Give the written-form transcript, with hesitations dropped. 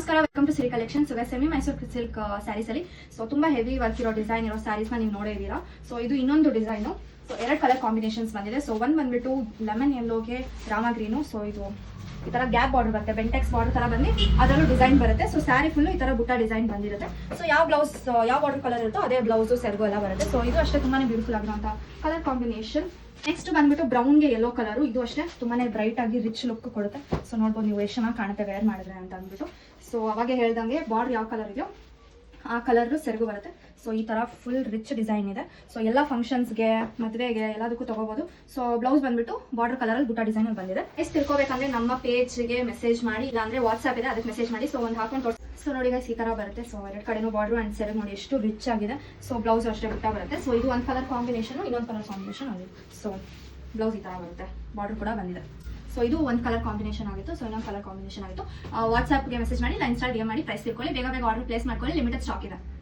ನಮಸ್ಕಾರ, welcome to Siri collection. So semi Mysuru silk sarees ಅಲ್ಲಿ so ತುಂಬಾ ಹೆವಿ ವರ್ಕ್ ಇರೋ ಡಿಸೈನ್ ಇರೋ ಸ್ಯಾರೀಸ್ ನ ನೀವು ನೋಡೇ ಇದ್ದೀರಾ. ಸೊ ಇದು ಇನ್ನೊಂದು ಡಿಸೈನು. ಸೊ ಎರಡು ಕಲರ್ ಕಾಂಬಿನೇಷನ್ಸ್ ಬಂದಿದೆ. ಸೊ ಒಂದು ಬಂದ್ಬಿಟ್ಟು ಲೆಮನ್ ಯೆಲ್ಲೋಗೆ ರಾಮ ಗ್ರೀನು. ಸೊ ಇದು ಈ ತರ ಗ್ಯಾಪ್ ಬಾರ್ಡರ್ ಬರುತ್ತೆ, ಬೆಂಟೆಕ್ಸ್ ಬಾರ್ಡರ್ ತರ ಬಂದು ಅದರಲ್ಲೂ ಡಿಸೈನ್ ಬರುತ್ತೆ. ಸೊ ಸ್ಯಾರಿ ಫುಲ್ ಈ ತರ ಬುಟ್ಟ ಡಿಸೈನ್ ಬಂದಿರುತ್ತೆ. ಸೊ ಯಾವ ಬ್ಲೌಸ್ ಯಾವ ಬಾರ್ಡರ್ ಕಲರ್ ಇರುತ್ತೋ ಅದೇ ಬ್ಲೌಸ್ ಸೆರಗು ಎಲ್ಲ ಬರುತ್ತೆ. ಸೊ ಇದು ಅಷ್ಟೇ ತುಂಬಾನೇ ಬ್ಯೂಟಿಫುಲ್ ಆಗಿರುವಂತ ಕಲರ್ ಕಾಂಬಿನೇಷನ್. ನೆಕ್ಸ್ಟ್ ಬಂದ್ಬಿಟ್ಟು ಬ್ರೌನ್ಗೆ ಯೆಲ್ಲೋ ಕಲರ್. ಇದು ಅಷ್ಟೇ ತುಂಬಾನೇ ಬ್ರೈಟ್ ಆಗಿ ರಿಚ್ ಲುಕ್ ಕೊಡುತ್ತೆ. ಸೊ ನೋಡ್ಬೋದು ನೀವು ಎಷ್ಟು ಚೆನ್ನಾಗಿ ಕಾಣುತ್ತೆ ವೇರ್ ಮಾಡಿದ್ರೆ ಅಂತ ಅಂದ್ಬಿಟ್ಟು. ಸೊ ಅವಾಗೆ ಹೇಳ್ದಂಗೆ ಬಾರ್ಡರ್ ಯಾವ ಕಲರ್ ಇದೆಯೋ ಆ ಕಲರ್ ಸೆರಗು ಬರುತ್ತೆ. ಸೊ ಈ ತರ ಫುಲ್ ರಿಚ್ ಡಿಸೈನ್ ಇದೆ. ಸೊ ಎಲ್ಲ ಫಂಕ್ಷನ್ಸ್ಗೆ, ಮದುವೆಗೆ ಎಲ್ಲದಕ್ಕೂ ತಗೋಬಹುದು. ಸೊ ಬ್ಲೌಸ್ ಬಂದ್ಬಿಟ್ಟು ಬಾರ್ಡರ್ ಕಲರ್ ಅಲ್ಲಿ ಬುಟ್ಟ ಡಿಸೈನ್ ಬಂದಿದೆ. ಎಷ್ಟು ತಿಳ್ಕೊಬೇಕಂದ್ರೆ ನಮ್ಮ ಪೇಜ್ಗೆ ಮೆಸೇಜ್ ಮಾಡಿ, ಇಲ್ಲಾಂದ್ರೆ ವಾಟ್ಸ್ಆಪ್ ಇದೆ ಅದಕ್ಕೆ ಮೆಸೇಜ್ ಮಾಡಿ. ಸೊ ಒಂದು ಹಾಕೊಂಡು ಸೊ ನೋಡಿ ಗೈಸ್ ಈ ತರ ಬರುತ್ತೆ. ಸೊ ಎರಡು ಕಡೆನೂ ಬಾರ್ಡರ್ ಅಂಡ್ ಸೆರಗು ನೋಡಿ ಎಷ್ಟು ರಿಚ್ ಆಗಿದೆ. ಸೊ ಬ್ಲೌಸ್ ಅಷ್ಟೇ ಬುಟ್ಟ ಬರುತ್ತೆ. ಸೊ ಇದು ಒಂದು ಕಲರ್ ಕಾಂಬಿನೇಷನ್, ಇನ್ನೊಂದು ಕಲರ್ ಕಾಂಬಿನೇಷನ್ ಆಗಿದೆ. ಸೊ ಬ್ಲೌಸ್ ಈ ತರ ಬರುತ್ತೆ, ಬಾರ್ಡರ್ ಕೂಡ ಬಂದಿದೆ. ಸೊ ಇದು ಒಂದು ಕಲರ್ ಕಾಂಬಿನೇಷನ್ ಆಗಿತ್ತು. ಸೊ ಇನ್ನೊಂದು ಕಲರ್ ಕಾಂಬಿನೇಷನ್ ಆಗಿತ್ತು. ವಾಟ್ಸ್ಆಪ್ಗೆ ಮೆಸೇಜ್ ಮಾಡಿ, ಇನ್ಸ್ಟಾ DM ಮಾಡಿ ಪ್ರೈಸ್ ತಿಳ್ಕೊಳ್ಳಿ. ಬೇಗ ಬೇಗ ಆರ್ಡರ್ ಪ್ಲೇಸ್ ಮಾಡ್ಕೊಳ್ಳಿ, ಲಿಮಿಟೆಡ್ ಸ್ಟಾಕ್ ಇದೆ.